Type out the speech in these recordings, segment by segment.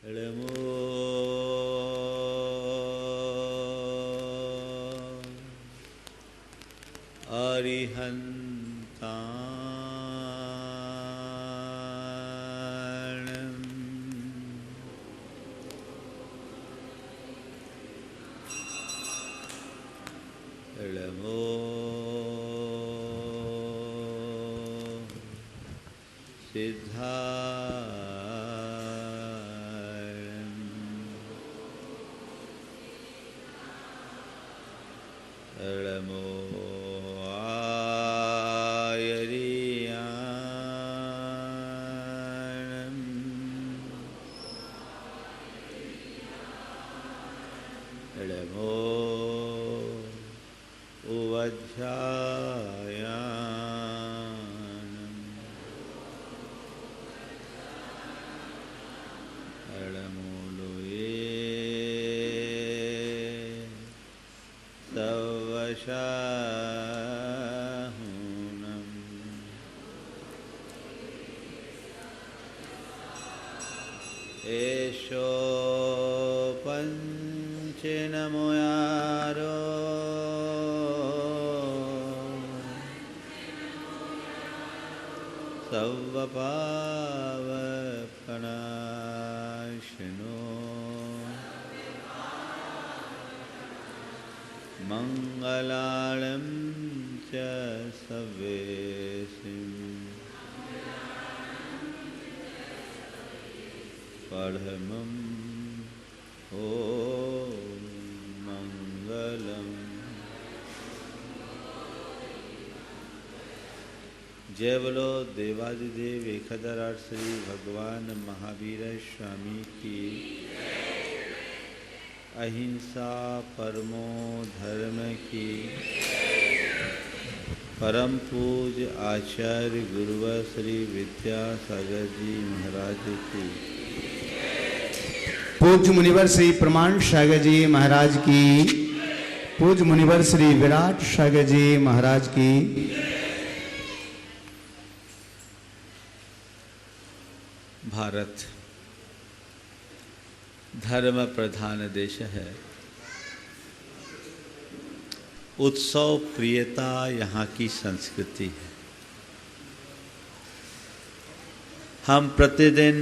नमो अरिहन्ताणं नमो सिद्धायं नमो आयर्याणं नमो उवध्यायानं नमो लोये सवशाहुनं एषो पञ्चनमो यारो सर्वपावपनाशिनो मङ्गलालं च सर्वेषां परमं ॐ मङ्गलम्। जय बोलो देवादिदेव 1008 श्री भगवान महावीर स्वामी की। अहिंसा परमो धर्म की। परम पूज्य आचार्य गुरुवर श्री विद्यासागर जी महाराज की। पूज्य मुनिवर श्री प्रमाण सागर जी महाराज की। पूज्य मुनिवर श्री विराट सागर जी महाराज की। भारत धर्म प्रधान देश है। उत्सव प्रियता यहाँ की संस्कृति है। हम प्रतिदिन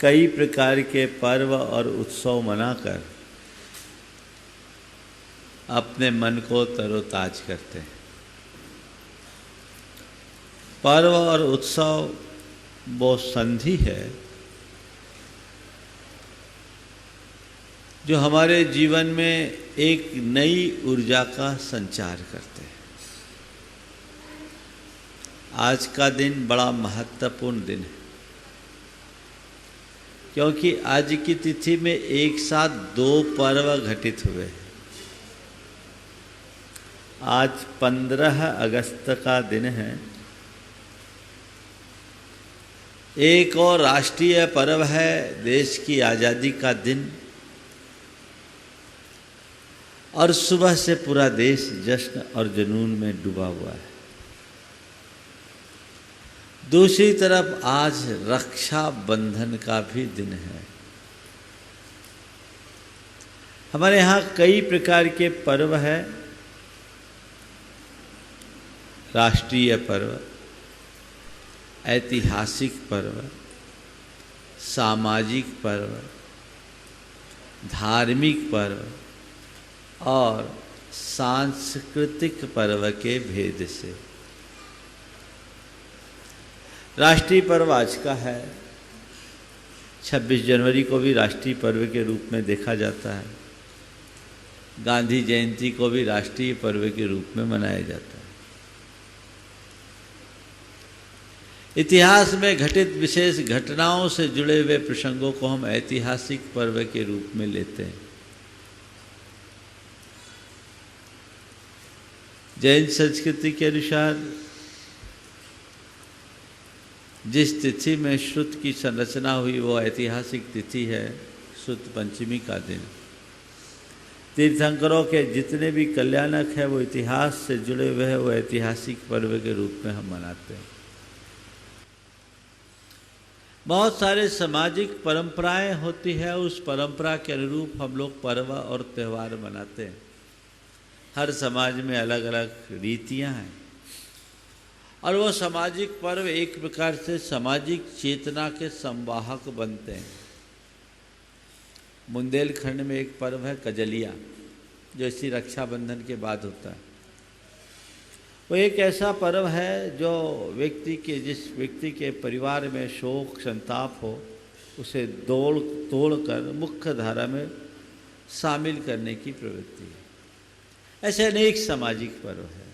कई प्रकार के पर्व और उत्सव मनाकर अपने मन को तरोताज करते हैं। पर्व और उत्सव वो संधि है जो हमारे जीवन में एक नई ऊर्जा का संचार करते हैं। आज का दिन बड़ा महत्वपूर्ण दिन है क्योंकि आज की तिथि में एक साथ 2 पर्व घटित हुए हैं। आज 15 अगस्त का दिन है। एक और राष्ट्रीय पर्व है देश की आज़ादी का दिन, और सुबह से पूरा देश जश्न और जुनून में डूबा हुआ है। दूसरी तरफ आज रक्षा बंधन का भी दिन है। हमारे यहाँ कई प्रकार के पर्व हैं। राष्ट्रीय पर्व, ऐतिहासिक पर्व, सामाजिक पर्व, धार्मिक पर्व और सांस्कृतिक पर्व के भेद से। राष्ट्रीय पर्व आज का है। 26 जनवरी को भी राष्ट्रीय पर्व के रूप में देखा जाता है। गांधी जयंती को भी राष्ट्रीय पर्व के रूप में मनाया जाता है। इतिहास में घटित विशेष घटनाओं से जुड़े हुए प्रसंगों को हम ऐतिहासिक पर्व के रूप में लेते हैं। जैन संस्कृति के अनुसार जिस तिथि में श्रुत की संरचना हुई वो ऐतिहासिक तिथि है शुद्ध पंचमी का दिन। तीर्थंकरों के जितने भी कल्याणक है वो इतिहास से जुड़े हुए हैं, वो ऐतिहासिक पर्व के रूप में हम मनाते हैं। बहुत सारे सामाजिक परंपराएं होती है, उस परंपरा के अनुरूप हम लोग पर्व और त्यौहार मनाते हैं। हर समाज में अलग अलग रीतियां हैं और वो सामाजिक पर्व एक प्रकार से सामाजिक चेतना के संवाहक बनते हैं। बुंदेलखंड में एक पर्व है कजलिया, जो इसी रक्षाबंधन के बाद होता है। वो एक ऐसा पर्व है जो जिस व्यक्ति के परिवार में शोक संताप हो उसे तोड़ कर मुख्य धारा में शामिल करने की प्रवृत्ति है। ऐसे अनेक सामाजिक पर्व है।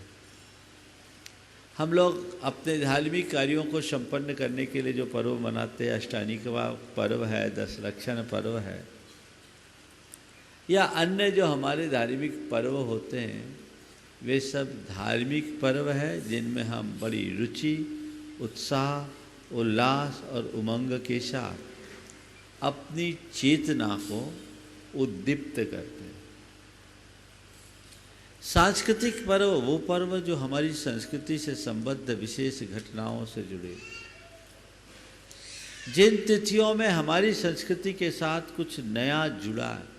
हम लोग अपने धार्मिक कार्यों को संपन्न करने के लिए जो पर्व मनाते हैं, अष्टमी का पर्व है, दशलक्षण पर्व है, या अन्य जो हमारे धार्मिक पर्व होते हैं, वे सब धार्मिक पर्व है जिनमें हम बड़ी रुचि, उत्साह, उल्लास और उमंग के साथ अपनी चेतना को उद्दीप्त करते हैं। सांस्कृतिक पर्व वो पर्व जो हमारी संस्कृति से संबद्ध विशेष घटनाओं से जुड़े, जिन तिथियों में हमारी संस्कृति के साथ कुछ नया जुड़ा है,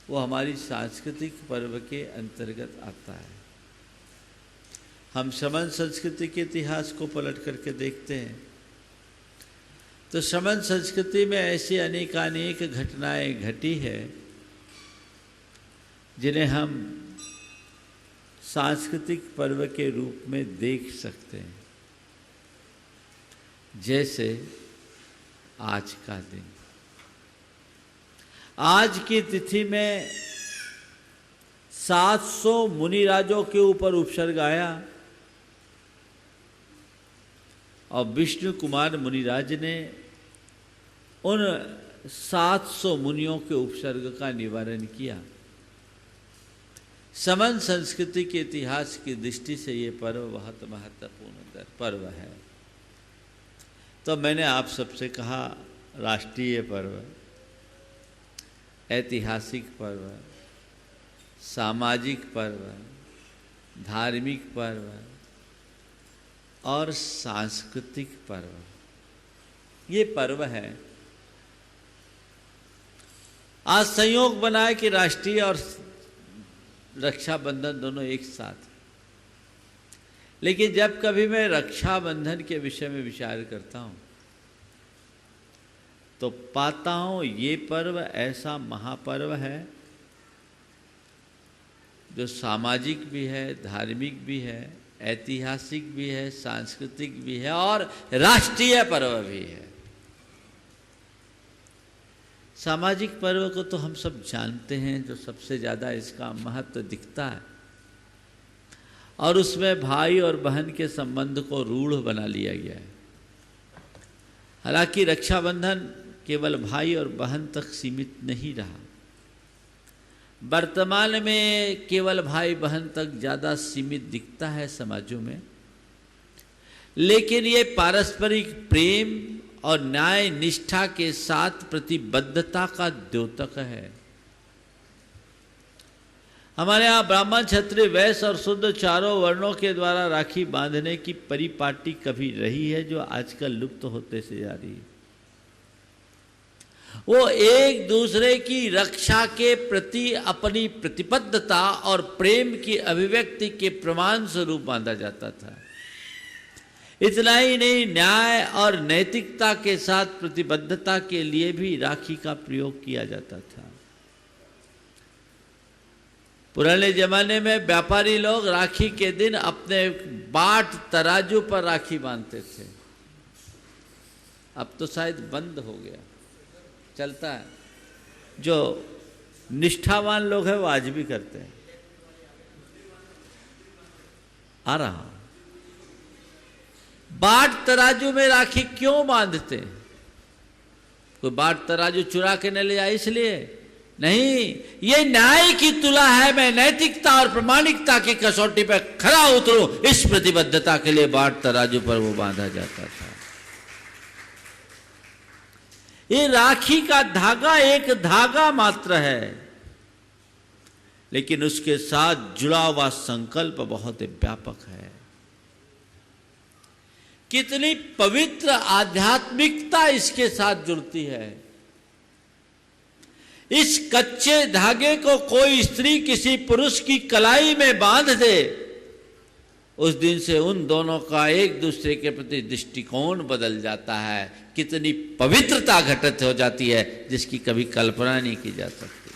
वो हमारी सांस्कृतिक पर्व के अंतर्गत आता है। हम शमन संस्कृति के इतिहास को पलट करके देखते हैं तो शमन संस्कृति में ऐसी अनेकानेक घटनाएं घटी है जिन्हें हम सांस्कृतिक पर्व के रूप में देख सकते हैं। जैसे आज का दिन, आज की तिथि में 700 मुनिराजों के ऊपर उपसर्ग आया और विष्णु कुमार मुनिराज ने उन 700 मुनियों के उपसर्ग का निवारण किया। समन संस्कृति के इतिहास की दृष्टि से ये पर्व बहुत महत्वपूर्ण पर्व है। तो मैंने आप सबसे कहा, राष्ट्रीय पर्व, ऐतिहासिक पर्व, सामाजिक पर्व, धार्मिक पर्व और सांस्कृतिक पर्व, ये पर्व है। आज संयोग बना है कि राष्ट्रीय और रक्षाबंधन दोनों एक साथ, लेकिन जब कभी मैं रक्षाबंधन के विषय में विचार करता हूँ तो पाता हूँ ये पर्व ऐसा महापर्व है जो सामाजिक भी है, धार्मिक भी है, ऐतिहासिक भी है, सांस्कृतिक भी है और राष्ट्रीय पर्व भी है। सामाजिक पर्व को तो हम सब जानते हैं, जो सबसे ज़्यादा इसका महत्व दिखता है, और उसमें भाई और बहन के संबंध को रूढ़ बना लिया गया है। हालांकि रक्षाबंधन केवल भाई और बहन तक सीमित नहीं रहा, वर्तमान में केवल भाई बहन तक ज़्यादा सीमित दिखता है समाजों में, लेकिन ये पारस्परिक प्रेम और न्याय निष्ठा के साथ प्रतिबद्धता का द्योतक है। हमारे यहाँ ब्राह्मण, क्षत्रिय, वैश्य और शूद्र चारों वर्णों के द्वारा राखी बांधने की परिपाटी कभी रही है, जो आजकल लुप्त होते से जा रही है। वो एक दूसरे की रक्षा के प्रति अपनी प्रतिबद्धता और प्रेम की अभिव्यक्ति के प्रमाण स्वरूप बांधा जाता था। इतना ही नहीं, न्याय और नैतिकता के साथ प्रतिबद्धता के लिए भी राखी का प्रयोग किया जाता था। पुराने जमाने में व्यापारी लोग राखी के दिन अपने बाट तराजू पर राखी बांधते थे। अब तो शायद बंद हो गया, चलता है। जो निष्ठावान लोग हैं वो आज भी करते हैं। आ रहा बाट तराजू में राखी क्यों बांधते हैं? कोई बाट तराजू चुरा के न ले जाए इसलिए नहीं, ये न्याय की तुला है, मैं नैतिकता और प्रामाणिकता की कसौटी पर खरा उतरूं, इस प्रतिबद्धता के लिए बाट तराजू पर वो बांधा जाता था। ये राखी का धागा एक धागा मात्र है, लेकिन उसके साथ जुड़ा हुआ संकल्प बहुत व्यापक है। कितनी पवित्र आध्यात्मिकता इसके साथ जुड़ती है। इस कच्चे धागे को कोई स्त्री किसी पुरुष की कलाई में बांध दे, उस दिन से उन दोनों का एक दूसरे के प्रति दृष्टिकोण बदल जाता है। कितनी पवित्रता घटित हो जाती है जिसकी कभी कल्पना नहीं की जा सकती।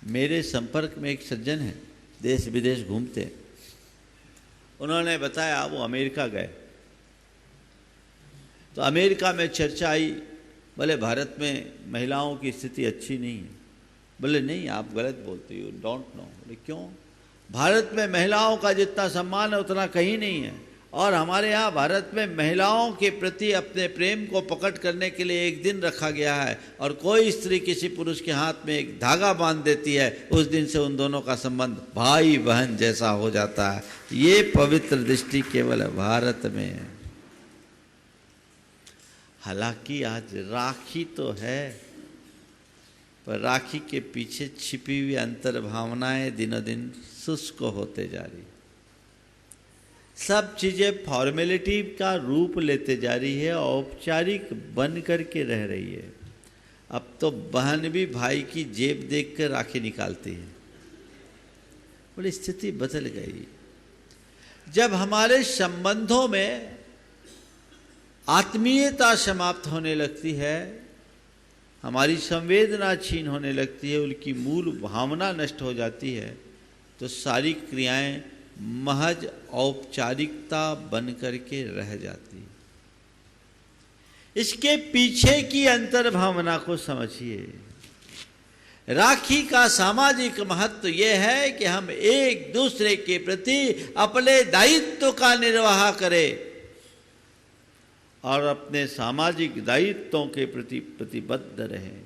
मेरे संपर्क में एक सज्जन है, देश विदेश घूमते हैं। उन्होंने बताया वो अमेरिका गए तो अमेरिका में चर्चा आई, बोले भारत में महिलाओं की स्थिति अच्छी नहीं है। बोले नहीं, आप गलत बोलते हो, डोंट नो। बोले क्यों? भारत में महिलाओं का जितना सम्मान है उतना कहीं नहीं है, और हमारे यहाँ भारत में महिलाओं के प्रति अपने प्रेम को प्रकट करने के लिए एक दिन रखा गया है, और कोई स्त्री किसी पुरुष के हाथ में एक धागा बांध देती है, उस दिन से उन दोनों का संबंध भाई बहन जैसा हो जाता है। ये पवित्र दृष्टि केवल भारत में है। हालांकि आज राखी तो है, पर राखी के पीछे छिपी हुई अंतर भावनाएं दिनों दिन शुष्क होते जा रही। सब चीजें फॉर्मेलिटी का रूप लेते जा रही है, औपचारिक बन करके रह रही है। अब तो बहन भी भाई की जेब देखकर राखी निकालती है। बड़ी स्थिति बदल गई। जब हमारे संबंधों में आत्मीयता समाप्त होने लगती है, हमारी संवेदना छीन होने लगती है, उनकी मूल भावना नष्ट हो जाती है, तो सारी क्रियाएं महज औपचारिकता बन करके रह जाती है। इसके पीछे की अंतर भावना को समझिए। राखी का सामाजिक महत्व यह है कि हम एक दूसरे के प्रति अपने दायित्व का निर्वाह करें और अपने सामाजिक दायित्वों के प्रति प्रतिबद्ध रहें।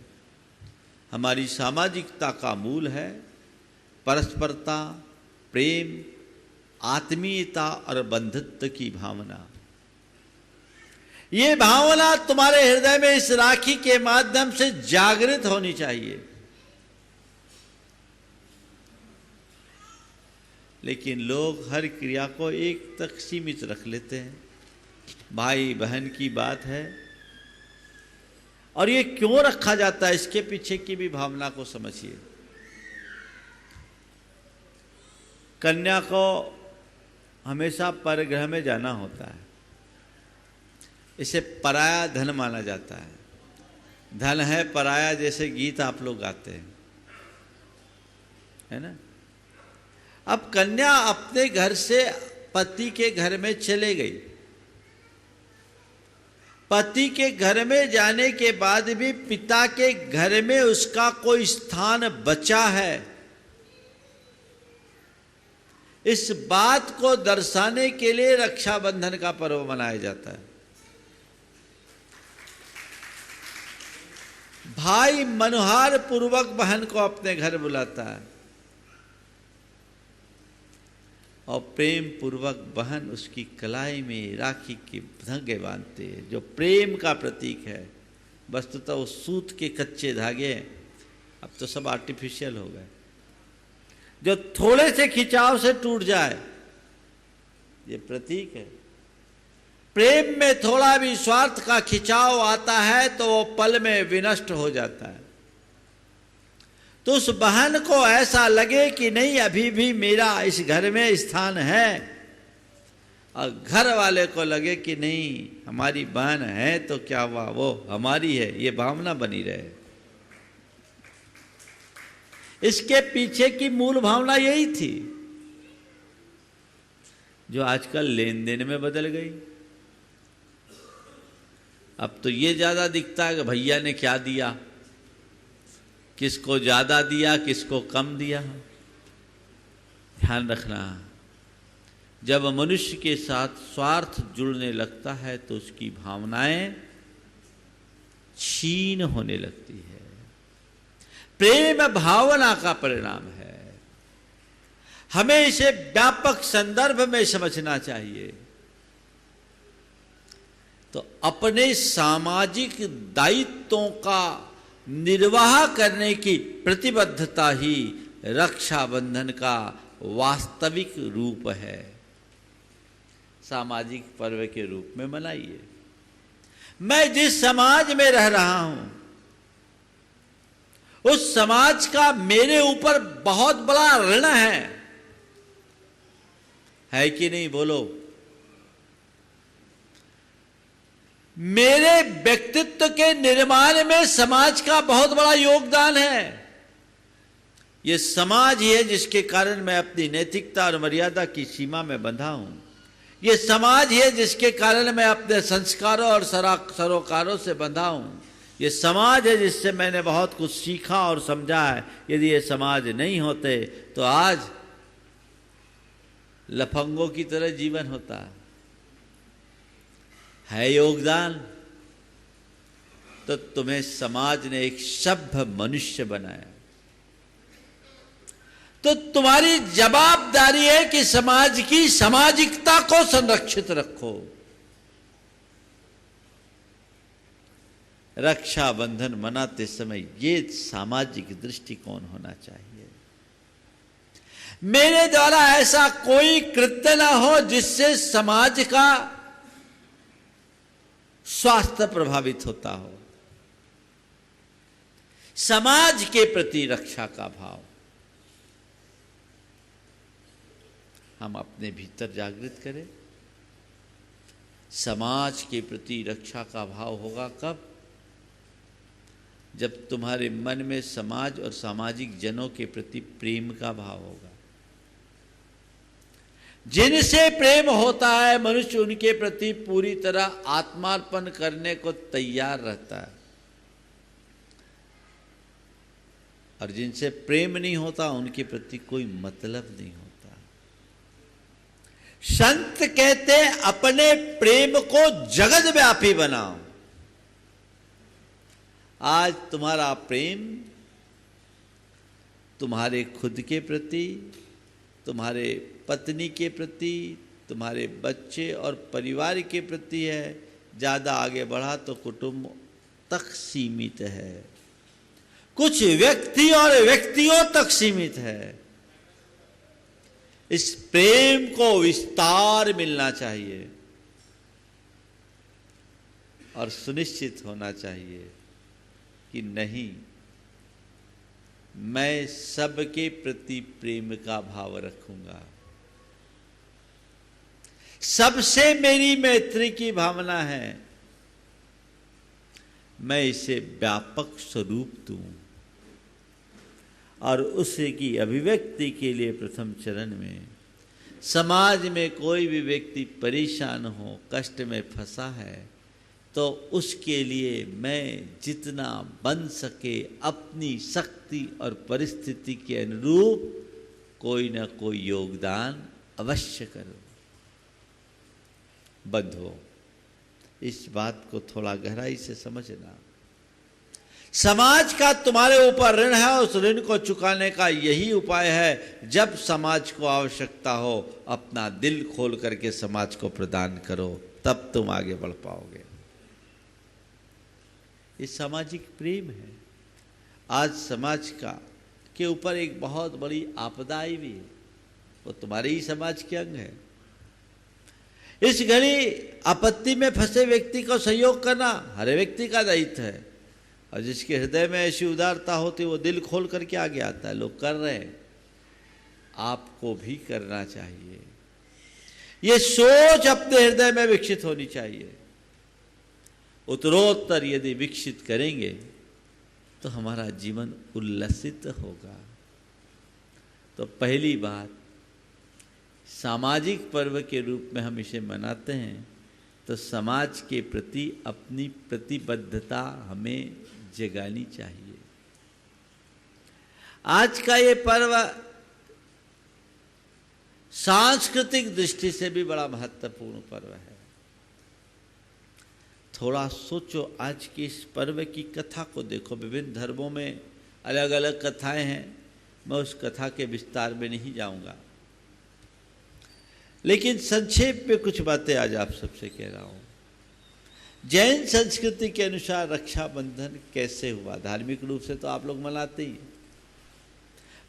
हमारी सामाजिकता का मूल है परस्परता, प्रेम, आत्मीयता और बंधुत्व की भावना। ये भावना तुम्हारे हृदय में इस राखी के माध्यम से जागृत होनी चाहिए। लेकिन लोग हर क्रिया को एक तक सीमित रख लेते हैं। भाई बहन की बात है, और ये क्यों रखा जाता है, इसके पीछे की भी भावना को समझिए। कन्या को हमेशा परग्रह में जाना होता है, इसे पराया धन माना जाता है। धन है पराया जैसे गीत आप लोग गाते हैं, है ना। अब कन्या अपने घर से पति के घर में चले गई। पति के घर में जाने के बाद भी पिता के घर में उसका कोई स्थान बचा है, इस बात को दर्शाने के लिए रक्षाबंधन का पर्व मनाया जाता है। भाई मनोहार पूर्वक बहन को अपने घर बुलाता है और प्रेम पूर्वक बहन उसकी कलाई में राखी के धागे बांधते हैं, जो प्रेम का प्रतीक है। वस्तुतः वो सूत के कच्चे धागे, अब तो सब आर्टिफिशियल हो गए, जो थोड़े से खिंचाव से टूट जाए, ये प्रतीक है। प्रेम में थोड़ा भी स्वार्थ का खिंचाव आता है तो वो पल में विनष्ट हो जाता है। तो उस बहन को ऐसा लगे कि नहीं, अभी भी मेरा इस घर में स्थान है, और घर वाले को लगे कि नहीं, हमारी बहन है तो क्या हुआ, वो हमारी है, ये भावना बनी रहे। इसके पीछे की मूल भावना यही थी, जो आजकल लेन देन में बदल गई। अब तो ये ज्यादा दिखता है कि भैया ने क्या दिया, किसको ज्यादा दिया, किसको कम दिया। ध्यान रखना, जब मनुष्य के साथ स्वार्थ जुड़ने लगता है तो उसकी भावनाएं क्षीण होने लगती है। प्रेम भावना का परिणाम है। हमें इसे व्यापक संदर्भ में समझना चाहिए। तो अपने सामाजिक दायित्वों का निर्वाह करने की प्रतिबद्धता ही रक्षाबंधन का वास्तविक रूप है। सामाजिक पर्व के रूप में मनाइए। मैं जिस समाज में रह रहा हूं उस समाज का मेरे ऊपर बहुत बड़ा ऋण है कि नहीं? बोलो। मेरे व्यक्तित्व के निर्माण में समाज का बहुत बड़ा योगदान है। यह समाज ही है जिसके कारण मैं अपनी नैतिकता और मर्यादा की सीमा में बंधा हूं। यह समाज ही है जिसके कारण मैं अपने संस्कारों और सरोकारों से बंधा हूं। यह समाज है जिससे मैंने बहुत कुछ सीखा और समझा है। यदि ये समाज नहीं होते तो आज लफंगों की तरह जीवन होता है। योगदान तो तुम्हें समाज ने एक सभ्य मनुष्य बनाया, तो तुम्हारी जवाबदारी है कि समाज की सामाजिकता को संरक्षित रखो। रक्षाबंधन मनाते समय ये सामाजिक दृष्टिकोण होना चाहिए। मेरे द्वारा ऐसा कोई कृत्य न हो जिससे समाज का स्वास्थ्य प्रभावित होता हो। समाज के प्रति रक्षा का भाव हम अपने भीतर जागृत करें। समाज के प्रति रक्षा का भाव होगा कब? जब तुम्हारे मन में समाज और सामाजिक जनों के प्रति प्रेम का भाव होगा। जिनसे प्रेम होता है मनुष्य उनके प्रति पूरी तरह आत्मार्पण करने को तैयार रहता है, और जिनसे प्रेम नहीं होता उनके प्रति कोई मतलब नहीं होता। संत कहते हैं अपने प्रेम को जगत व्यापी बनाओ। आज तुम्हारा प्रेम तुम्हारे खुद के प्रति, तुम्हारे पत्नी के प्रति, तुम्हारे बच्चे और परिवार के प्रति है। ज़्यादा आगे बढ़ा तो कुटुंब तक सीमित है, कुछ व्यक्ति और व्यक्तियों तक सीमित है। इस प्रेम को विस्तार मिलना चाहिए और सुनिश्चित होना चाहिए कि नहीं, मैं सबके प्रति प्रेम का भाव रखूंगा। सबसे मेरी मैत्री की भावना है, मैं इसे व्यापक स्वरूप दूं और उसे की अभिव्यक्ति के लिए प्रथम चरण में समाज में कोई भी व्यक्ति परेशान हो, कष्ट में फंसा है, तो उसके लिए मैं जितना बन सके अपनी शक्ति और परिस्थिति के अनुरूप कोई ना कोई योगदान अवश्य करो। बंधुओं, इस बात को थोड़ा गहराई से समझना। समाज का तुम्हारे ऊपर ऋण है, उस ऋण को चुकाने का यही उपाय है। जब समाज को आवश्यकता हो अपना दिल खोल करके समाज को प्रदान करो, तब तुम आगे बढ़ पाओगे। ये सामाजिक प्रेम है। आज समाज का के ऊपर एक बहुत बड़ी आपदा आई भी है, वो तुम्हारे ही समाज के अंग है। इस घड़ी आपत्ति में फंसे व्यक्ति को सहयोग करना हर व्यक्ति का दायित्व है, और जिसके हृदय में ऐसी उदारता होती है वो दिल खोल करके आगे आता है। लोग कर रहे हैं, आपको भी करना चाहिए। ये सोच अपने हृदय में विकसित होनी चाहिए। उत्तरोत्तर यदि विकसित करेंगे तो हमारा जीवन उल्लसित होगा। तो पहली बात, सामाजिक पर्व के रूप में हम इसे मनाते हैं, तो समाज के प्रति अपनी प्रतिबद्धता हमें जगानी चाहिए। आज का ये पर्व सांस्कृतिक दृष्टि से भी बड़ा महत्वपूर्ण पर्व है। थोड़ा सोचो, आज की इस पर्व की कथा को देखो। विभिन्न धर्मों में अलग अलग कथाएं हैं, मैं उस कथा के विस्तार में नहीं जाऊंगा, लेकिन संक्षेप में कुछ बातें आज आप सबसे कह रहा हूं। जैन संस्कृति के अनुसार रक्षाबंधन कैसे हुआ? धार्मिक रूप से तो आप लोग मनाते ही,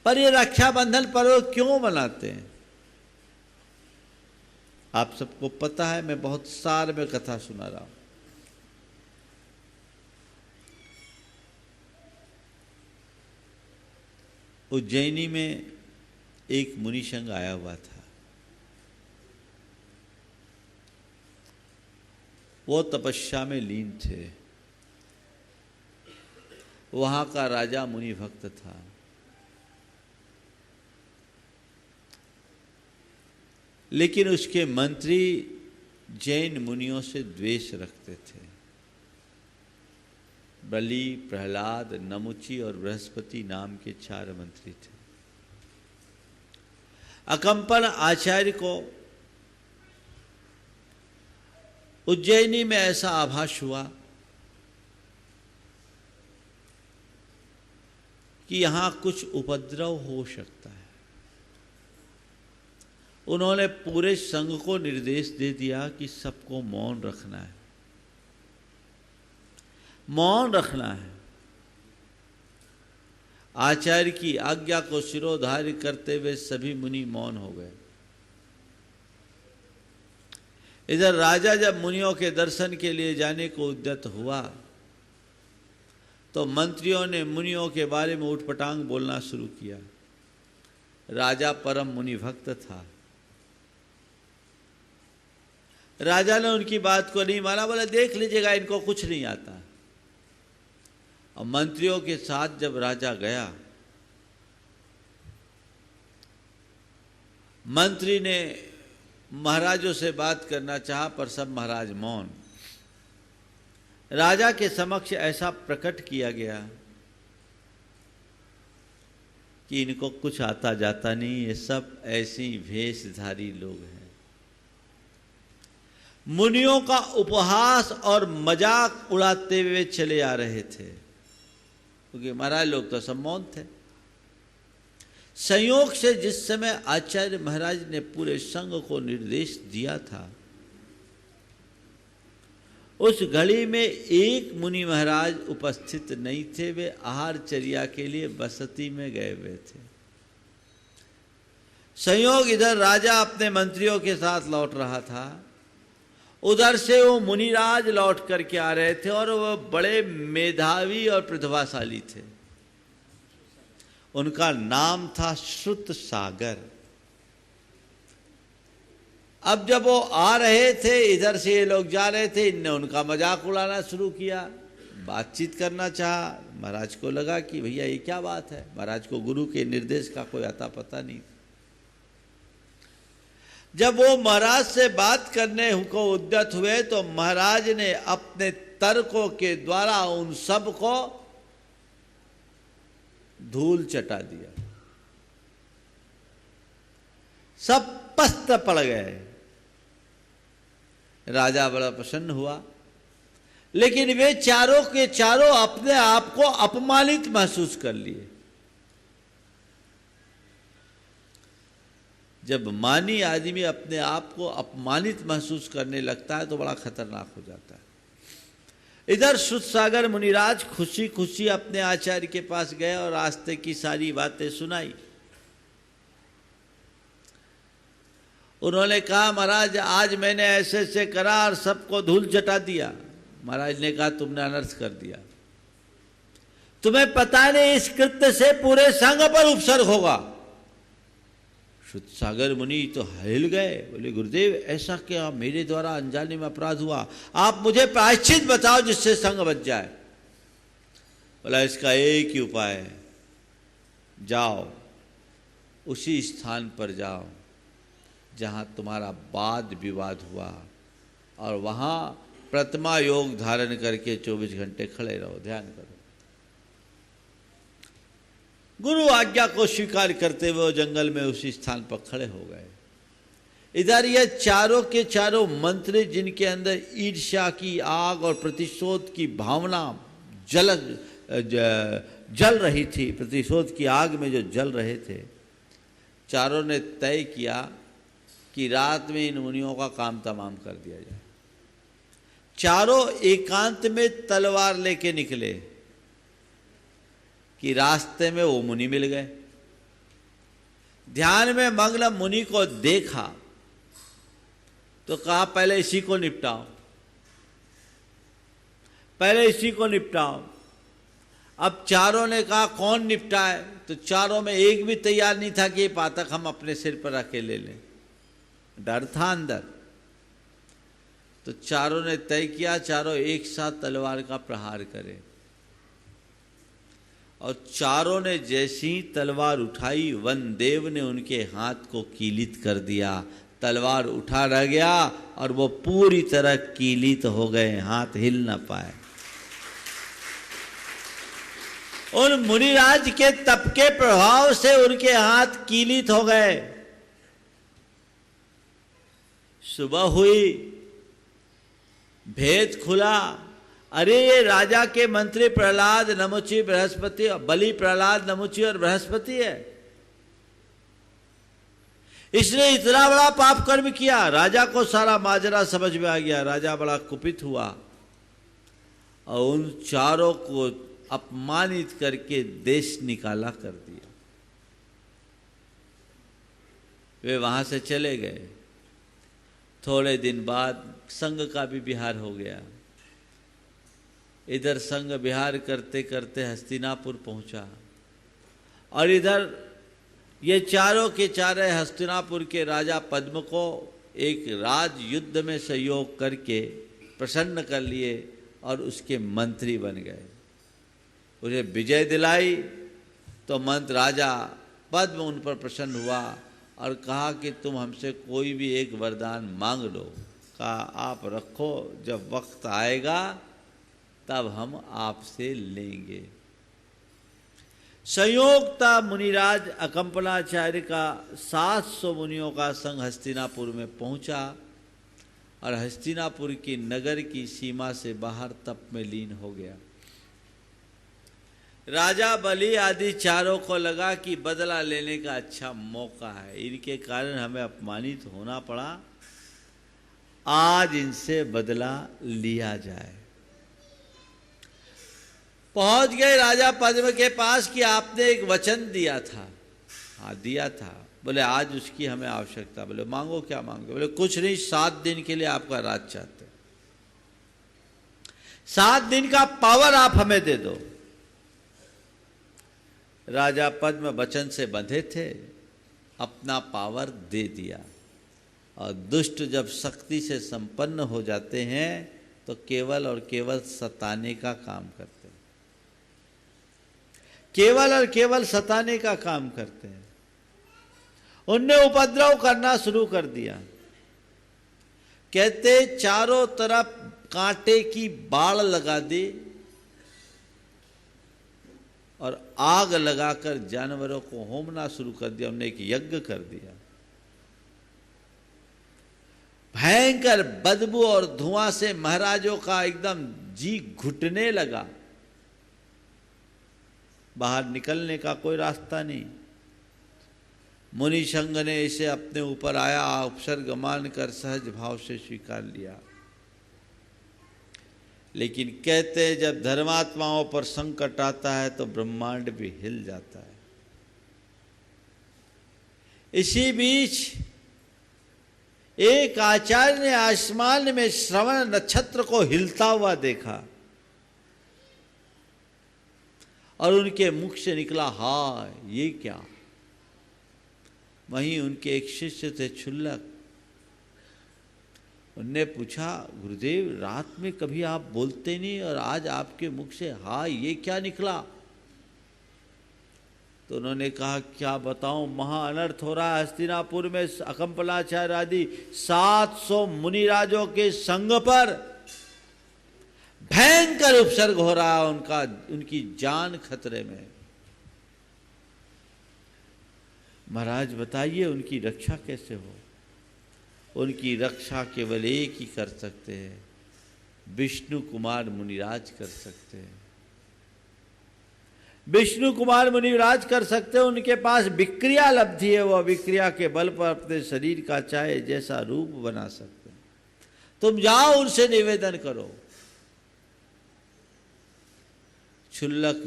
पर ये रक्षाबंधन पर्व क्यों मनाते हैं? आप सबको पता है, मैं बहुत साल में कथा सुना रहा हूं। उज्जैनी में एक मुनि संघ आया हुआ था। वो तपस्या में लीन थे। वहां का राजा मुनि भक्त था। लेकिन उसके मंत्री जैन मुनियों से द्वेष रखते थे। बलि, प्रहलाद, नमुची और बृहस्पति नाम के 4 मंत्री थे। अकंपन आचार्य को उज्जैनी में ऐसा आभास हुआ कि यहां कुछ उपद्रव हो सकता है। उन्होंने पूरे संघ को निर्देश दे दिया कि सबको मौन रखना है, मौन रखना है। आचार्य की आज्ञा को शिरोधार्य करते हुए सभी मुनि मौन हो गए। इधर राजा जब मुनियों के दर्शन के लिए जाने को उद्यत हुआ तो मंत्रियों ने मुनियों के बारे में उठपटांग बोलना शुरू किया। राजा परम मुनि भक्त था। राजा ने उनकी बात को नहीं माना, बोला देख लीजिएगा, इनको कुछ नहीं आता। और मंत्रियों के साथ जब राजा गया, मंत्री ने महाराजों से बात करना चाहा, पर सब महाराज मौन। राजा के समक्ष ऐसा प्रकट किया गया कि इनको कुछ आता जाता नहीं, ये सब ऐसी भेषधारी लोग हैं। मुनियों का उपहास और मजाक उड़ाते हुए चले आ रहे थे, क्योंकि महाराज लोग तो सब मौन थे। संयोग से जिस समय आचार्य महाराज ने पूरे संघ को निर्देश दिया था, उस घड़ी में एक मुनि महाराज उपस्थित नहीं थे। वे आहारचर्या के लिए बसती में गए हुए थे। संयोग इधर राजा अपने मंत्रियों के साथ लौट रहा था, उधर से वो मुनिराज लौट करके आ रहे थे और वो बड़े मेधावी और प्रतिभाशाली थे। उनका नाम था श्रुत सागर। अब जब वो आ रहे थे, इधर से ये लोग जा रहे थे, इनने उनका मजाक उड़ाना शुरू किया, बातचीत करना चाहा। महाराज को लगा कि भैया ये क्या बात है। महाराज को गुरु के निर्देश का कोई आता पता नहीं। जब वो महाराज से बात करने को उद्यत हुए तो महाराज ने अपने तर्कों के द्वारा उन सब को धूल चटा दिया। सब पस्त पड़ गए। राजा बड़ा प्रसन्न हुआ, लेकिन वे चारों के चारों अपने आप को अपमानित महसूस कर लिए। जब मानी आदमी अपने आप को अपमानित महसूस करने लगता है तो बड़ा खतरनाक हो जाता है। इधर श्रुतसागर मुनिराज खुशी खुशी अपने आचार्य के पास गए और रास्ते की सारी बातें सुनाई। उन्होंने कहा, महाराज आज मैंने ऐसे ऐसे करा और सबको धूल चटा दिया। महाराज ने कहा, तुमने अनर्थ कर दिया। तुम्हें पता नहीं इस कृत्य से पूरे संघ पर उपसर्ग होगा। श्रुतसागर मुनि तो हिल गए, बोले गुरुदेव ऐसा क्या मेरे द्वारा अनजाने में अपराध हुआ, आप मुझे प्रायश्चित बताओ जिससे संघ बच जाए। बोला इसका एक ही उपाय है, जाओ उसी स्थान पर जाओ जहां तुम्हारा वाद विवाद हुआ और वहां प्रतिमा योग धारण करके 24 घंटे खड़े रहो, ध्यान करो। गुरु आज्ञा को स्वीकार करते हुए जंगल में उसी स्थान पर खड़े हो गए। इधर ये चारों के चारों मंत्री जिनके अंदर ईर्ष्या की आग और प्रतिशोध की भावना जल रही थी, प्रतिशोध की आग में जो जल रहे थे, चारों ने तय किया कि रात में इन मुनियों का काम तमाम कर दिया जाए। चारों एकांत में तलवार लेके निकले कि रास्ते में वो मुनि मिल गए। ध्यान में मग्न मुनि को देखा तो कहा पहले इसी को निपटाओ, पहले इसी को निपटाओ। अब चारों ने कहा कौन निपटाए, तो चारों में एक भी तैयार नहीं था कि ये पातक हम अपने सिर पर अकेले लें, डर था अंदर। तो चारों ने तय किया चारों एक साथ तलवार का प्रहार करें, और चारों ने जैसी तलवार उठाई वनदेव ने उनके हाथ को कीलित कर दिया। तलवार उठा रह गया और वो पूरी तरह कीलित हो गए, हाथ हिल ना पाए। उन मुनिराज के तप के प्रभाव से उनके हाथ कीलित हो गए। सुबह हुई, भेद खुला, अरे ये राजा के मंत्री प्रहलाद नमुची बृहस्पति, बलि प्रहलाद नमुची और बृहस्पति है, इसने इतना बड़ा पाप कर्म किया। राजा को सारा माजरा समझ में आ गया, राजा बड़ा कुपित हुआ और उन चारों को अपमानित करके देश निकाला कर दिया। वे वहां से चले गए। थोड़े दिन बाद संघ का भी विहार हो गया। इधर संघ विहार करते करते हस्तिनापुर पहुंचा, और इधर ये चारों के चारे हस्तिनापुर के राजा पद्म को एक राज युद्ध में सहयोग करके प्रसन्न कर लिए और उसके मंत्री बन गए। उन्हें विजय दिलाई तो मंत्र राजा पद्म उन पर प्रसन्न हुआ और कहा कि तुम हमसे कोई भी एक वरदान मांग लो। कहा आप रखो, जब वक्त आएगा तब हम आपसे लेंगे। संयोगता मुनिराज अकंपनाचार्य का 700 मुनियों का संघ हस्तिनापुर में पहुंचा और हस्तिनापुर की नगर की सीमा से बाहर तप में लीन हो गया। राजा बलि आदि चारों को लगा कि बदला लेने का अच्छा मौका है, इनके कारण हमें अपमानित होना पड़ा, आज इनसे बदला लिया जाए। पहुंच गए राजा पद्म के पास कि आपने एक वचन दिया था। हाँ दिया था। बोले आज उसकी हमें आवश्यकता। बोले मांगो, क्या मांगो? बोले कुछ नहीं, 7 दिन के लिए आपका राज चाहते, 7 दिन का पावर आप हमें दे दो। राजा पद्म वचन से बंधे थे, अपना पावर दे दिया। और दुष्ट जब शक्ति से संपन्न हो जाते हैं तो केवल और केवल सताने का काम करते हैं, केवल और केवल सताने का काम करते हैं। उनने उपद्रव करना शुरू कर दिया। कहते चारों तरफ कांटे की बाड़ लगा दी और आग लगाकर जानवरों को होमना शुरू कर दिया। हमने एक यज्ञ कर दिया। भयंकर बदबू और धुआं से महाराजों का एकदम जी घुटने लगा। बाहर निकलने का कोई रास्ता नहीं। मुनि संघ ने इसे अपने ऊपर आया उपसर्ग मानकर सहज भाव से स्वीकार लिया। लेकिन कहते हैं जब धर्मात्माओं पर संकट आता है तो ब्रह्मांड भी हिल जाता है। इसी बीच एक आचार्य ने आसमान में श्रवण नक्षत्र को हिलता हुआ देखा और उनके मुख से निकला हाय ये क्या। वहीं उनके एक शिष्य थे क्षुल्लक, उनने पूछा गुरुदेव रात में कभी आप बोलते नहीं और आज आपके मुख से हाय ये क्या निकला। तो उन्होंने कहा क्या बताऊं, महा अनर्थ हो रहा है हस्तिनापुर में। अकंपनाचार्य आदि 700 मुनिराजों के संग पर भयंकर उपसर्ग हो रहा है, उनकी जान खतरे में। महाराज बताइए उनकी रक्षा कैसे हो। उनकी रक्षा केवल एक ही कर सकते हैं, विष्णु कुमार मुनिराज कर सकते हैं। विष्णु कुमार मुनिराज कर सकते हैं। उनके पास विक्रिया लब्धि है, वह विक्रिया के बल पर अपने शरीर का चाहे जैसा रूप बना सकते हैं। तुम जाओ उनसे निवेदन करो। क्षुल्लक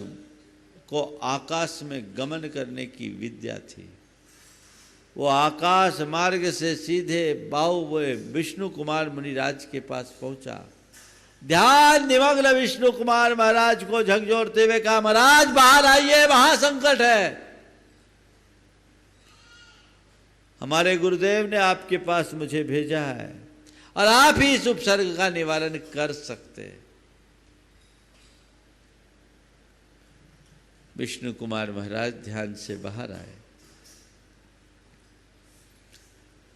को आकाश में गमन करने की विद्या थी। वो आकाश मार्ग से सीधे बाहु विष्णु कुमार मुनिराज के पास पहुंचा। ध्यान निमग्न विष्णु कुमार महाराज को झकझोरते हुए कहा, महाराज बाहर आइए, महासंकट है। हमारे गुरुदेव ने आपके पास मुझे भेजा है और आप ही इस उपसर्ग का निवारण कर सकते हैं। विष्णु कुमार महाराज ध्यान से बाहर आए,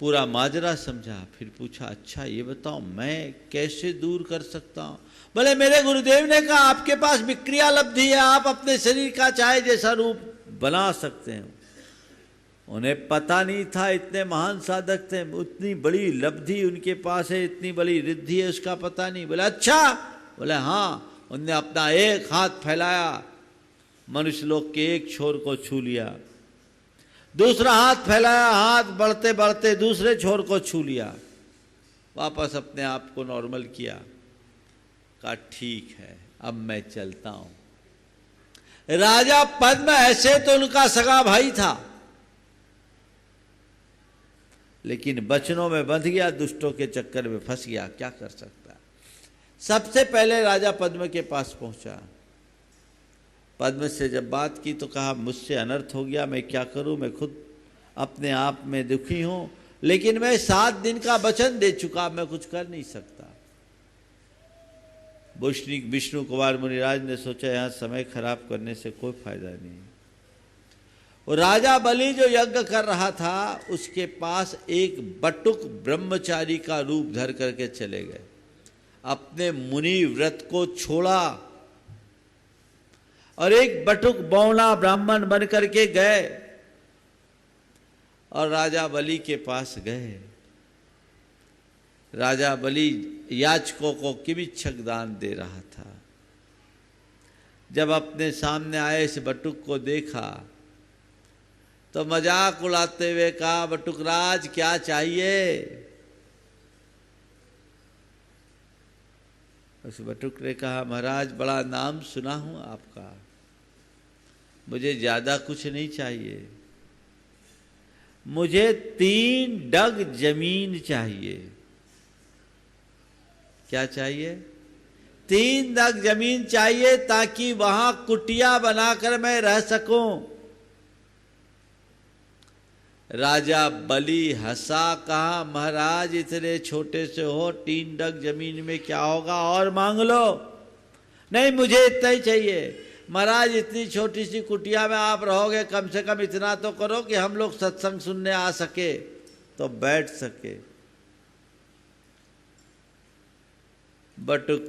पूरा माजरा समझा, फिर पूछा, अच्छा ये बताओ मैं कैसे दूर कर सकता हूं? बोले मेरे गुरुदेव ने कहा आपके पास विक्रिया लब्धि है, आप अपने शरीर का चाहे जैसा रूप बना सकते हैं। उन्हें पता नहीं था, इतने महान साधक थे, उतनी बड़ी लब्धि उनके पास है, इतनी बड़ी रिद्धि है, उसका पता नहीं। बोले अच्छा? बोले हाँ। उनने अपना एक हाथ फैलाया, मनुष्य लोक के एक छोर को छू लिया, दूसरा हाथ फैलाया, हाथ बढ़ते बढ़ते दूसरे छोर को छू लिया, वापस अपने आप को नॉर्मल किया। कहा ठीक है, अब मैं चलता हूं। राजा पद्म ऐसे तो उनका सगा भाई था, लेकिन बचनों में बंध गया, दुष्टों के चक्कर में फंस गया, क्या कर सकता। सबसे पहले राजा पद्म के पास पहुंचा। पद्म से जब बात की तो कहा मुझसे अनर्थ हो गया, मैं क्या करूं, मैं खुद अपने आप में दुखी हूं, लेकिन मैं 7 दिन का वचन दे चुका, मैं कुछ कर नहीं सकता। विष्णु कुमार मुनिराज ने सोचा यहां समय खराब करने से कोई फायदा नहीं। और राजा बलि जो यज्ञ कर रहा था, उसके पास एक बटुक ब्रह्मचारी का रूप धर करके चले गए, अपने मुनि व्रत को छोड़ा और एक बटुक बौना ब्राह्मण बन करके गए और राजा बलि के पास गए। राजा बलि याचकों को किबिच्छक दान दे रहा था। जब अपने सामने आए इस बटुक को देखा तो मजाक उड़ाते हुए कहा, बटुकराज क्या चाहिए? उस बटुक ने कहा, महाराज बड़ा नाम सुना हूं आपका, मुझे ज्यादा कुछ नहीं चाहिए, मुझे 3 डग जमीन चाहिए। क्या चाहिए? 3 डग जमीन चाहिए, ताकि वहां कुटिया बनाकर मैं रह सकूं। राजा बलि हंसा, कहा महाराज इतने छोटे से हो, 3 डग जमीन में क्या होगा, और मांग लो। नहीं मुझे इतना ही चाहिए। महाराज इतनी छोटी सी कुटिया में आप रहोगे, कम से कम इतना तो करो कि हम लोग सत्संग सुनने आ सके तो बैठ सके। बटुक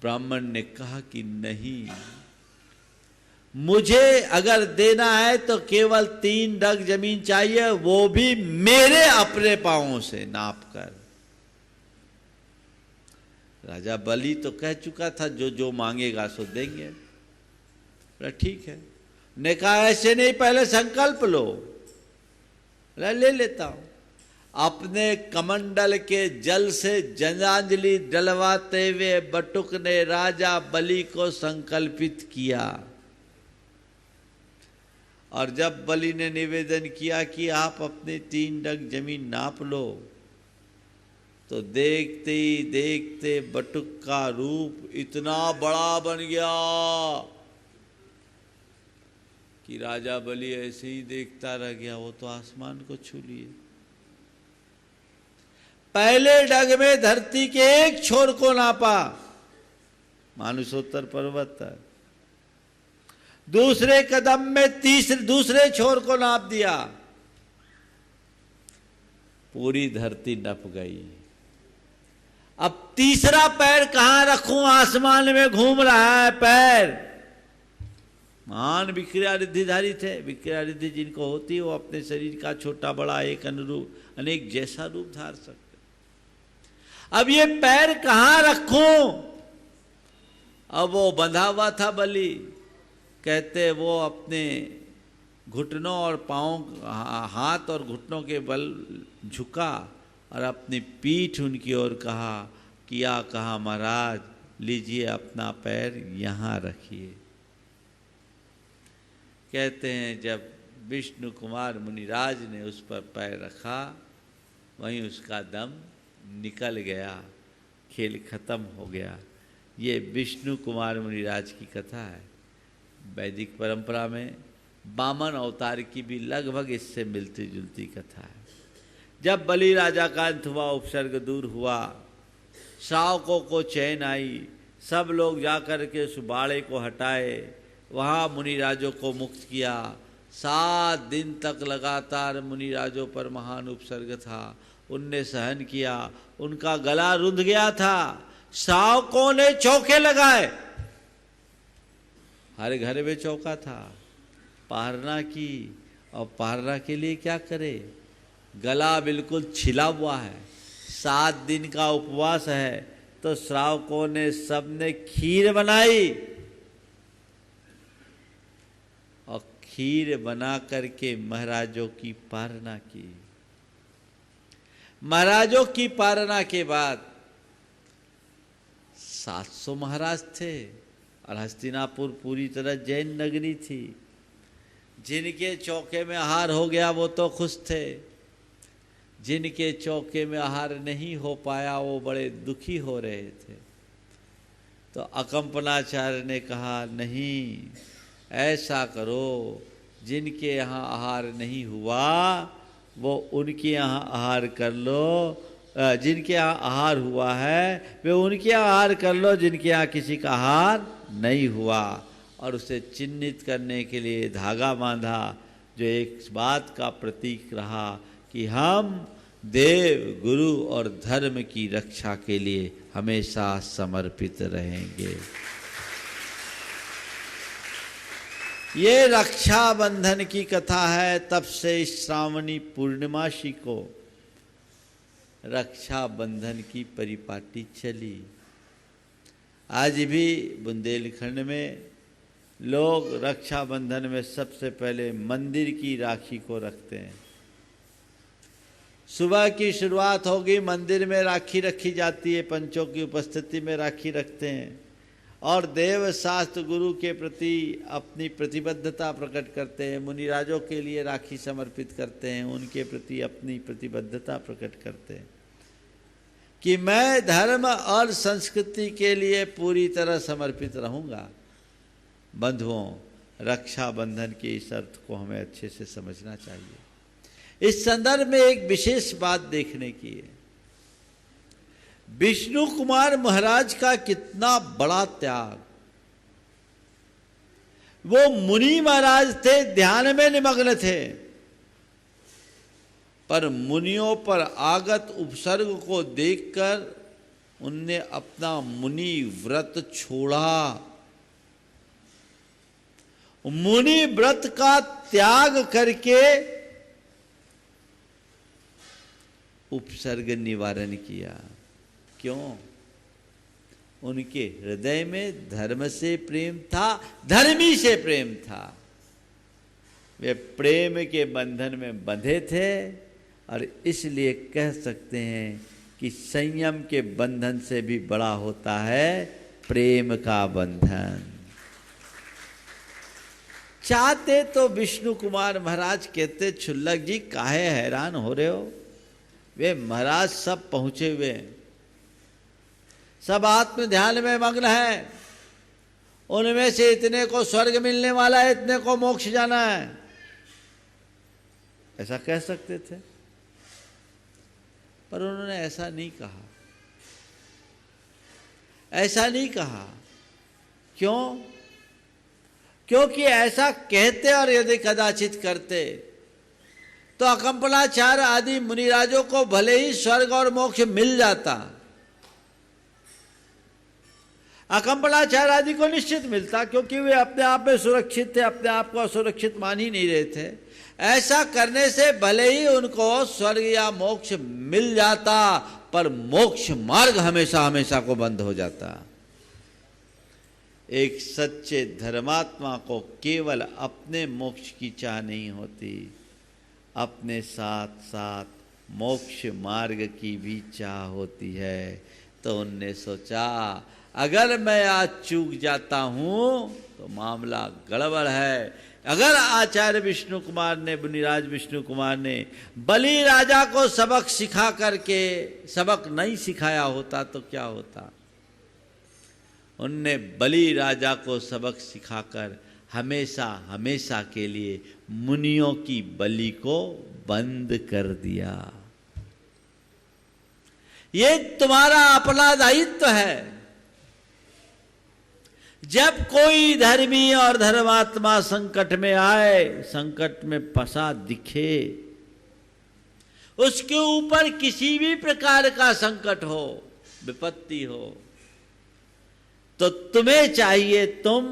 ब्राह्मण ने कहा कि नहीं, मुझे अगर देना है तो केवल 3 डग जमीन चाहिए, वो भी मेरे अपने पांवों से नाप कर। राजा बलि तो कह चुका था जो जो मांगेगा सो देंगे। ठीक है। ने कहा ऐसे नहीं, पहले संकल्प लो। ले लेता हूं। अपने कमंडल के जल से जलांजलि डलवाते हुए बटुक ने राजा बलि को संकल्पित किया। और जब बलि ने निवेदन किया कि आप अपने 3 डग जमीन नाप लो, तो देखते ही देखते बटुक का रूप इतना बड़ा बन गया कि राजा बलि ऐसे ही देखता रह गया, वो तो आसमान को छू लिए। पहले डग में धरती के एक छोर को नापा, मानुषोत्तर पर्वत तक। दूसरे कदम में दूसरे छोर को नाप दिया, पूरी धरती नप गई। अब तीसरा पैर कहां रखूं, आसमान में घूम रहा है पैर। महान विक्रिया रिद्धिधारी थे। विक्रिया रिद्धि जिनको होती है वो अपने शरीर का छोटा बड़ा एक अनुरूप अनेक जैसा रूप धार सकते। अब ये पैर कहां रखूं? अब वो बंधा हुआ था बलि, कहते वो अपने घुटनों और पांव, हाथ और घुटनों के बल झुका और अपनी पीठ उनकी ओर कहा महाराज लीजिए अपना पैर यहाँ रखिए। कहते हैं जब विष्णु कुमार मुनिराज ने उस पर पैर रखा, वहीं उसका दम निकल गया, खेल खत्म हो गया। ये विष्णु कुमार मुनिराज की कथा है। वैदिक परंपरा में वामन अवतार की भी लगभग इससे मिलती जुलती कथा है। जब बलि राजा का अंत हुआ, उपसर्ग दूर हुआ, श्रावकों को चैन आई, सब लोग जाकर के उस बाड़े को हटाए, वहाँ मुनिराजों को मुक्त किया। 7 दिन तक लगातार मुनिराजों पर महान उपसर्ग था, उनने सहन किया, उनका गला रुंध गया था। श्रावकों ने चौके लगाए, हर घर में चौका था, पारना की, और पारना के लिए क्या करे, गला बिल्कुल छिला हुआ है, 7 दिन का उपवास है। तो श्रावकों ने सबने खीर बनाई और खीर बना करके महाराजों की पारना की। महाराजों की पारना के बाद 700 महाराज थे और हस्तिनापुर पूरी तरह जैन नगरी थी। जिनके चौके में आहार हो गया वो तो खुश थे, जिनके चौके में आहार नहीं हो पाया वो बड़े दुखी हो रहे थे। तो अकंपनाचार्य ने कहा, नहीं, ऐसा करो, जिनके यहाँ आहार नहीं हुआ वो उनके यहाँ आहार कर लो, जिनके यहाँ आहार हुआ है वे उनके यहाँ आहार कर लो, जिनके यहाँ किसी का आहार नहीं हुआ। और उसे चिन्हित करने के लिए धागा बांधा, जो एक बात का प्रतीक रहा कि हम देव, गुरु और धर्म की रक्षा के लिए हमेशा समर्पित रहेंगे। ये रक्षाबंधन की कथा है। तब से इस श्रावणी पूर्णिमासी को रक्षाबंधन की परिपाटी चली। आज भी बुंदेलखंड में लोग रक्षाबंधन में सबसे पहले मंदिर की राखी को रखते हैं। सुबह की शुरुआत होगी, मंदिर में राखी रखी जाती है, पंचों की उपस्थिति में राखी रखते हैं और देव शास्त्र गुरु के प्रति अपनी प्रतिबद्धता प्रकट करते हैं। मुनिराजों के लिए राखी समर्पित करते हैं, उनके प्रति अपनी प्रतिबद्धता प्रकट करते हैं कि मैं धर्म और संस्कृति के लिए पूरी तरह समर्पित रहूँगा। बंधुओं, रक्षाबंधन के इस अर्थ को हमें अच्छे से समझना चाहिए। इस संदर्भ में एक विशेष बात देखने की है। विष्णु कुमार महाराज का कितना बड़ा त्याग। वो मुनि महाराज थे, ध्यान में निमग्न थे, पर मुनियों पर आगत उपसर्ग को देखकर उनने अपना मुनि व्रत छोड़ा। मुनि व्रत का त्याग करके उपसर्ग निवारण किया। क्यों? उनके हृदय में धर्म से प्रेम था, धर्मी से प्रेम था। वे प्रेम के बंधन में बंधे थे और इसलिए कह सकते हैं कि संयम के बंधन से भी बड़ा होता है प्रेम का बंधन। चाहते तो विष्णु कुमार महाराज कहते, छुल्लक जी काहे हैरान हो रहे हो, वे महाराज सब पहुंचे हुए हैं, सब आत्म ध्यान में मग्न है, उनमें से इतने को स्वर्ग मिलने वाला है, इतने को मोक्ष जाना है, ऐसा कह सकते थे। पर उन्होंने ऐसा नहीं कहा, ऐसा नहीं कहा। क्यों? क्योंकि ऐसा कहते और यदि कदाचित करते तो अकंपनाचार्य आदि मुनिराजों को भले ही स्वर्ग और मोक्ष मिल जाता, अकंपनाचार्य आदि को निश्चित मिलता, क्योंकि वे अपने आप में सुरक्षित थे, अपने आप को असुरक्षित मान ही नहीं रहे थे। ऐसा करने से भले ही उनको स्वर्ग या मोक्ष मिल जाता, पर मोक्ष मार्ग हमेशा हमेशा को बंद हो जाता। एक सच्चे धर्मात्मा को केवल अपने मोक्ष की चाह नहीं होती, अपने साथ साथ मोक्ष मार्ग की भी चाह होती है। तो उनने सोचा, अगर मैं आज चूक जाता हूँ तो मामला गड़बड़ है, अगर आचार्य विष्णु कुमार ने, मुनिराज विष्णु कुमार ने बलि राजा को सबक सिखा करके सबक नहीं सिखाया होता तो क्या होता? उनने बलि राजा को सबक सिखाकर हमेशा हमेशा के लिए मुनियों की बलि को बंद कर दिया। ये तुम्हारा अपना दायित्व है। जब कोई धर्मी और धर्मात्मा संकट में आए, संकट में फंसा दिखे, उसके ऊपर किसी भी प्रकार का संकट हो, विपत्ति हो, तो तुम्हें चाहिए तुम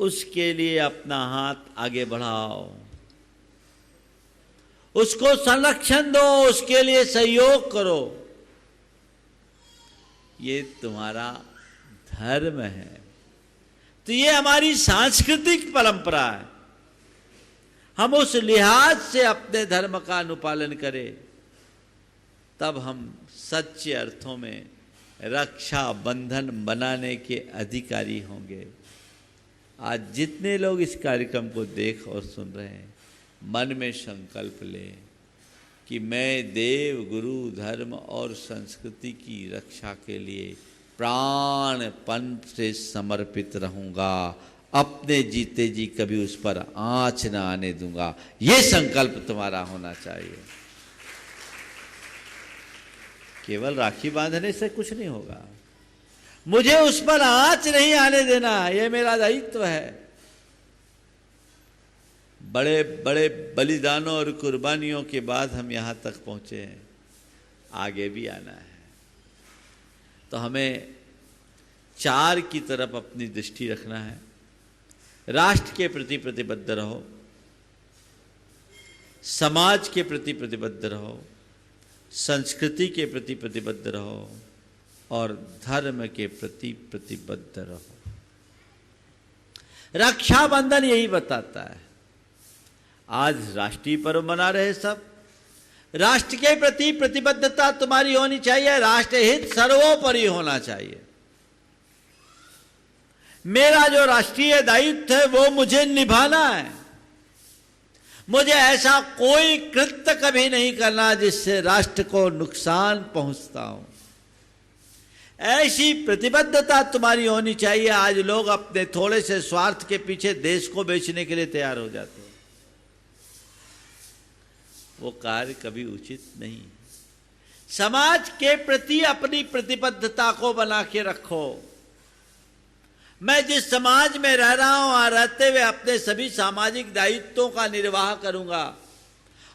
उसके लिए अपना हाथ आगे बढ़ाओ, उसको संरक्षण दो, उसके लिए सहयोग करो। ये तुम्हारा धर्म है। तो ये हमारी सांस्कृतिक परंपरा है। हम उस लिहाज से अपने धर्म का अनुपालन करें, तब हम सच्चे अर्थों में रक्षा बंधन बनाने के अधिकारी होंगे। आज जितने लोग इस कार्यक्रम को देख और सुन रहे हैं, मन में संकल्प लें कि मैं देव, गुरु, धर्म और संस्कृति की रक्षा के लिए प्राणपण से समर्पित रहूंगा, अपने जीते जी कभी उस पर आंच न आने दूंगा। ये संकल्प तुम्हारा होना चाहिए। केवल राखी बांधने से कुछ नहीं होगा। मुझे उस पर आंच नहीं आने देना, यह मेरा दायित्व है। बड़े बड़े बलिदानों और कुर्बानियों के बाद हम यहाँ तक पहुँचे हैं, आगे भी आना है। तो हमें चार की तरफ अपनी दृष्टि रखना है। राष्ट्र के प्रति प्रतिबद्ध रहो, समाज के प्रति प्रतिबद्ध रहो, संस्कृति के प्रति प्रतिबद्ध रहो और धर्म के प्रति प्रतिबद्ध रहो। रक्षाबंधन यही बताता है। आज राष्ट्रीय पर्व मना रहे सब, राष्ट्र के प्रति प्रतिबद्धता तुम्हारी होनी चाहिए, राष्ट्र हित सर्वोपरि होना चाहिए। मेरा जो राष्ट्रीय दायित्व है वो मुझे निभाना है। मुझे ऐसा कोई कृत्य कभी नहीं करना जिससे राष्ट्र को नुकसान पहुंचता हो। ऐसी प्रतिबद्धता तुम्हारी होनी चाहिए। आज लोग अपने थोड़े से स्वार्थ के पीछे देश को बेचने के लिए तैयार हो जाते हैं। वो कार्य कभी उचित नहीं। समाज के प्रति अपनी प्रतिबद्धता को बना के रखो। मैं जिस समाज में रह रहा हूं, वहां रहते हुए अपने सभी सामाजिक दायित्वों का निर्वाह करूंगा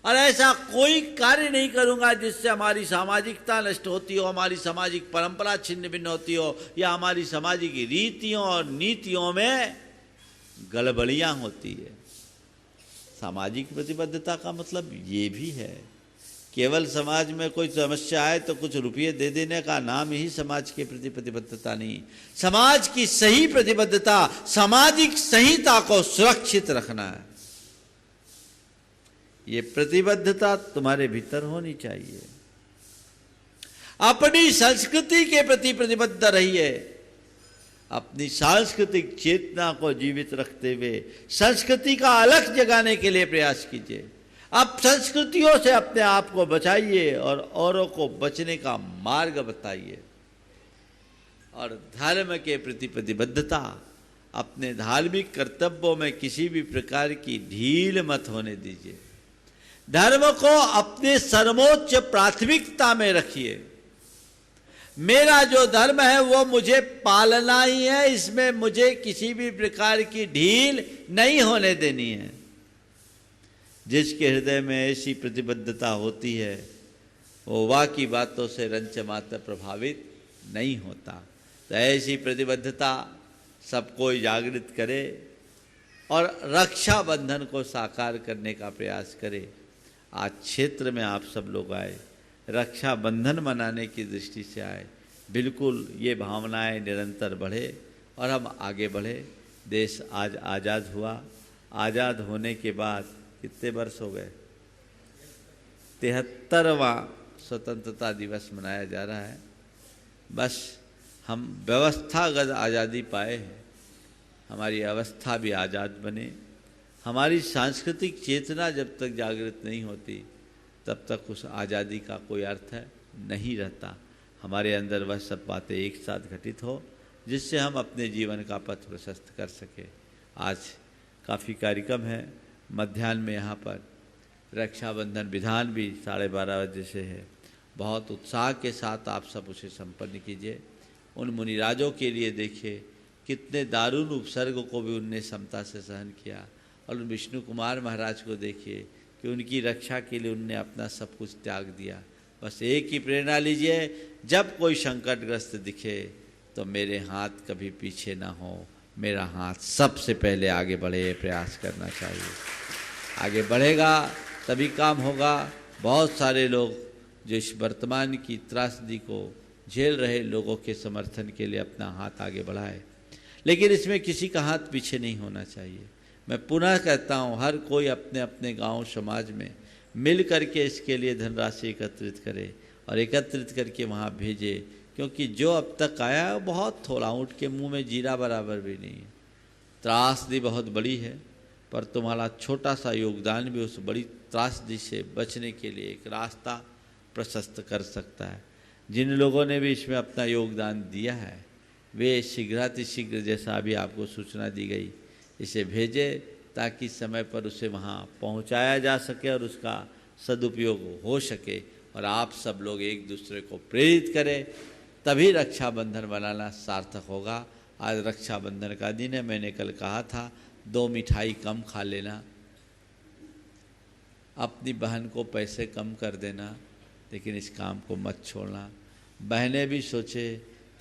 और ऐसा कोई कार्य नहीं करूंगा जिससे हमारी सामाजिकता नष्ट होती हो, हमारी सामाजिक परंपरा छिन्न भिन्न होती हो या हमारी सामाजिक रीतियों और नीतियों में गड़बड़ियां होती है। सामाजिक प्रतिबद्धता का मतलब ये भी है। केवल समाज में कोई समस्या है तो कुछ रुपये दे देने का नाम ही समाज के प्रति प्रतिबद्धता नहीं। समाज की सही प्रतिबद्धता सामाजिक संहिता को सुरक्षित रखना है। ये प्रतिबद्धता तुम्हारे भीतर होनी चाहिए। अपनी संस्कृति के प्रति प्रतिबद्ध रहिए। अपनी सांस्कृतिक चेतना को जीवित रखते हुए संस्कृति का अलग जगाने के लिए प्रयास कीजिए। अब संस्कृतियों से अपने आप को बचाइए और औरों को बचने का मार्ग बताइए। और धर्म के प्रति प्रतिबद्धता, अपने धार्मिक कर्तव्यों में किसी भी प्रकार की ढील मत होने दीजिए। धर्म को अपने सर्वोच्च प्राथमिकता में रखिए। मेरा जो धर्म है वो मुझे पालना ही है, इसमें मुझे किसी भी प्रकार की ढील नहीं होने देनी है। जिसके हृदय में ऐसी प्रतिबद्धता होती है वो बाकी बातों से रंच मात्र प्रभावित नहीं होता। तो ऐसी प्रतिबद्धता सबको जागृत करे और रक्षा बंधन को साकार करने का प्रयास करे। आज क्षेत्र में आप सब लोग आए, रक्षा बंधन मनाने की दृष्टि से आए। बिल्कुल ये भावनाएं निरंतर बढ़े और हम आगे बढ़े। देश आज आज़ाद हुआ। आज़ाद होने के बाद कितने वर्ष हो गए? 73वां स्वतंत्रता दिवस मनाया जा रहा है। बस हम व्यवस्थागत आज़ादी पाए हैं, हमारी अवस्था भी आज़ाद बने हमारी सांस्कृतिक चेतना जब तक जागृत नहीं होती तब तक उस आज़ादी का कोई अर्थ नहीं रहता। हमारे अंदर वह सब बातें एक साथ घटित हो जिससे हम अपने जीवन का पथ प्रशस्त कर सके। आज काफ़ी कार्यक्रम है। मध्याह्न में यहाँ पर रक्षाबंधन विधान भी 12:30 बजे से है। बहुत उत्साह के साथ आप सब उसे संपन्न कीजिए। उन मुनिराजों के लिए देखिए कितने दारुण उपसर्ग को भी उनने समता से सहन किया। और उन विष्णु कुमार महाराज को देखिए कि उनकी रक्षा के लिए उनने अपना सब कुछ त्याग दिया। बस एक ही प्रेरणा लीजिए, जब कोई संकटग्रस्त दिखे तो मेरे हाथ कभी पीछे ना हो, मेरा हाथ सबसे पहले आगे बढ़े, प्रयास करना चाहिए। आगे बढ़ेगा तभी काम होगा। बहुत सारे लोग जो इस वर्तमान की त्रासदी को झेल रहे लोगों के समर्थन के लिए अपना हाथ आगे बढ़ाए, लेकिन इसमें किसी का हाथ पीछे नहीं होना चाहिए। मैं पुनः कहता हूँ, हर कोई अपने अपने गांव समाज में मिल करके इसके लिए धनराशि एकत्रित करे और एकत्रित करके वहाँ भेजे, क्योंकि जो अब तक आया है बहुत थोड़ा, ऊँट के मुंह में जीरा बराबर भी नहीं है। त्रासदी बहुत बड़ी है, पर तुम्हारा छोटा सा योगदान भी उस बड़ी त्रासदी से बचने के लिए एक रास्ता प्रशस्त कर सकता है। जिन लोगों ने भी इसमें अपना योगदान दिया है वे शीघ्रातिशीघ्र, जैसा अभी आपको सूचना दी गई, इसे भेजे ताकि समय पर उसे वहाँ पहुँचाया जा सके और उसका सदुपयोग हो सके। और आप सब लोग एक दूसरे को प्रेरित करें, तभी रक्षाबंधन मनाना सार्थक होगा। आज रक्षाबंधन का दिन है। मैंने कल कहा था 2 मिठाई कम खा लेना, अपनी बहन को पैसे कम कर देना, लेकिन इस काम को मत छोड़ना। बहनें भी सोचे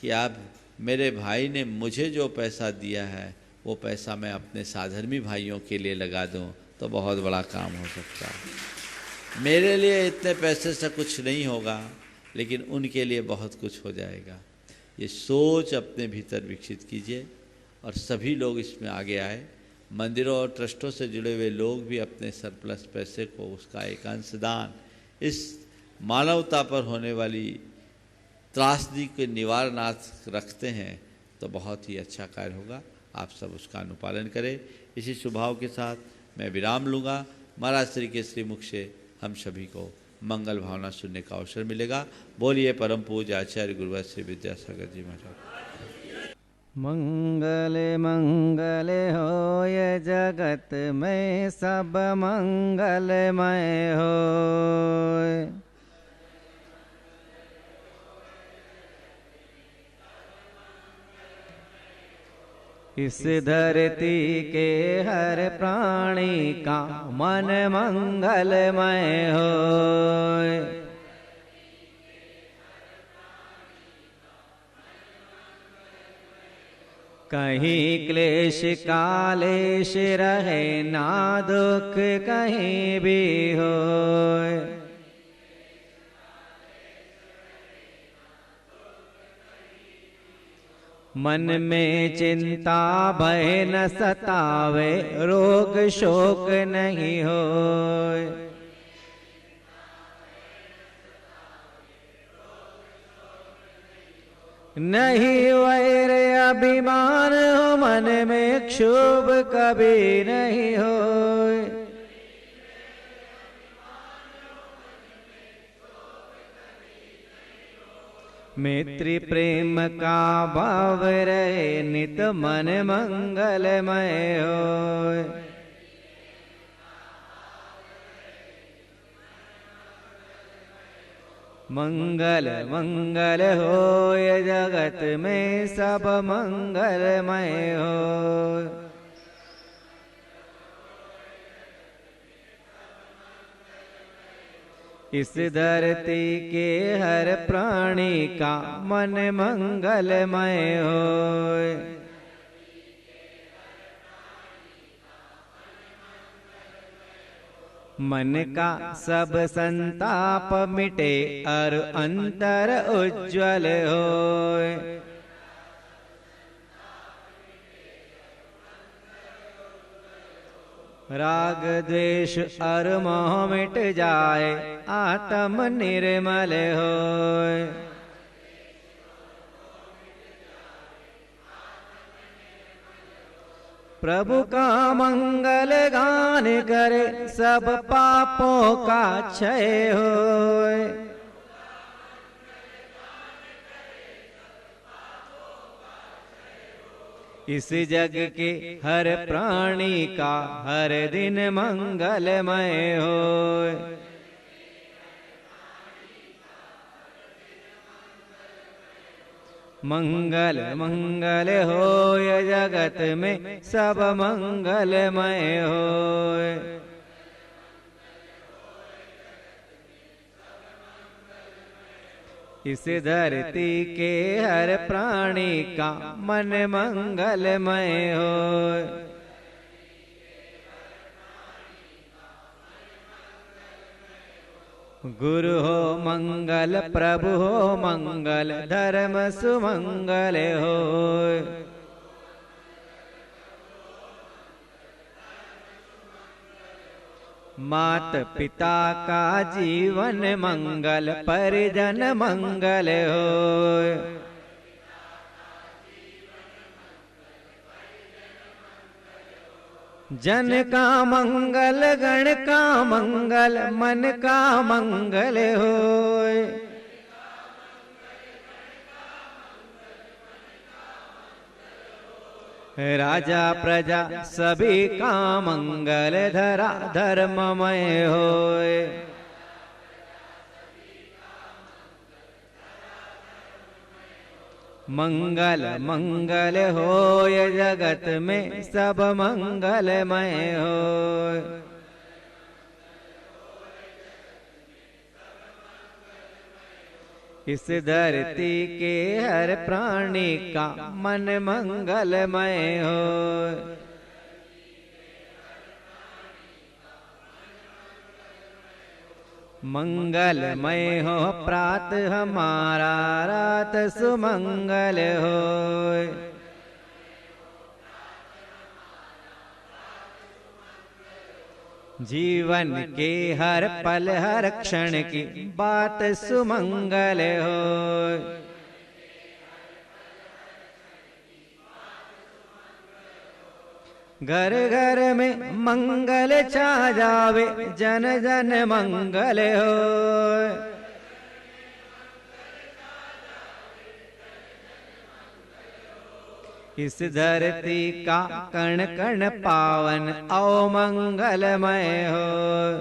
कि अब मेरे भाई ने मुझे जो पैसा दिया है वो पैसा मैं अपने साधर्मी भाइयों के लिए लगा दूं तो बहुत बड़ा काम हो सकता है। मेरे लिए इतने पैसे से कुछ नहीं होगा, लेकिन उनके लिए बहुत कुछ हो जाएगा। ये सोच अपने भीतर विकसित कीजिए और सभी लोग इसमें आगे आए। मंदिरों और ट्रस्टों से जुड़े हुए लोग भी अपने सरप्लस पैसे को, उसका एक अंशदान इस मानवता पर होने वाली त्रासदी के निवारणार्थ रखते हैं तो बहुत ही अच्छा कार्य होगा। आप सब उसका अनुपालन करें। इसी स्वभाव के साथ मैं विराम लूँगा। महाराज श्री के श्रीमुख से हम सभी को मंगल भावना सुनने का अवसर मिलेगा। बोलिए परम पूज्य आचार्य गुरुवर श्री विद्यासागर जी महाराज। मंगले मंगले होय जगत में सब मंगलमय होय। इस धरती के हर प्राणी का मन मंगलमय होय। कहीं क्लेश कालेश रहे ना दुख कहीं भी होय। मन में चिंता भय न सतावे, रोग शोक नहीं होय। नहीं वैर अभिमान हो मन में, क्षोभ कभी नहीं होय। मैत्री प्रेम का भाव रहे, नित मन मंगलमय होय। मंगल मंगल होय जगत में सब मंगलमय होय। इस धरती के हर प्राणी का मन मंगलमय होय। मन का सब संताप मिटे और अंतर उज्ज्वल होय। राग द्वेष और मोह मिट जाए, आत्म निर्मल होय। प्रभु का मंगल गान करे सब पापों का क्षय होए। इस जग के हर प्राणी का हर दिन मंगलमय होए। मंगल मंगल होय जगत में सब मंगलमय होय। इस धरती के हर प्राणी का मन मंगलमय होय। गुरु हो मंगल प्रभु हो मंगल धर्म सुमंगल होय। मात पिता का जीवन मंगल परिजन मंगल होय। जन का मंगल गण का मंगल मन का मंगल होय। राजा प्रजा सभी का मंगल धरा धर्ममय होय। मंगल मंगल होय जगत में सब मंगलमय होय। इस धरती के हर प्राणी का मन मंगलमय होय। मंगलमय हो प्रात हमारा रात सुमंगल होय। जीवन के हर पल हर क्षण की बात सुमंगल होय। घर घर में मंगल छा जावे जन जन मंगल होय। इस धरती का कण कण पावन औ मंगलमय होय।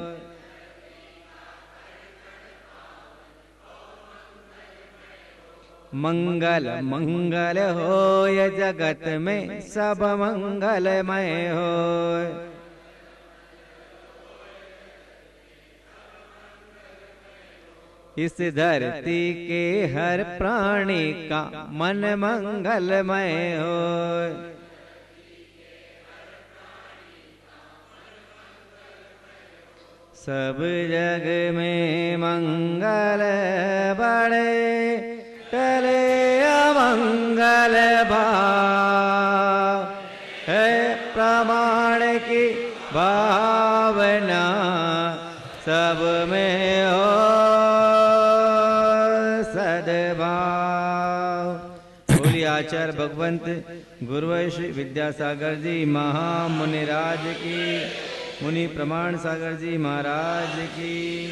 मंगल मंगल होय जगत में सब मंगलमय होय। इस धरती के हर प्राणी का मन मंगलमय होय। सब जग में मंगल बड़े टले अमंगल भाव है। प्रमाण की भावना सब में हो सद्भाव। बोलिए आचार्य भगवंत गुरुवर श्री विद्यासागर जी महामुनिराज की, मुनि प्रमाण सागर जी महाराज की।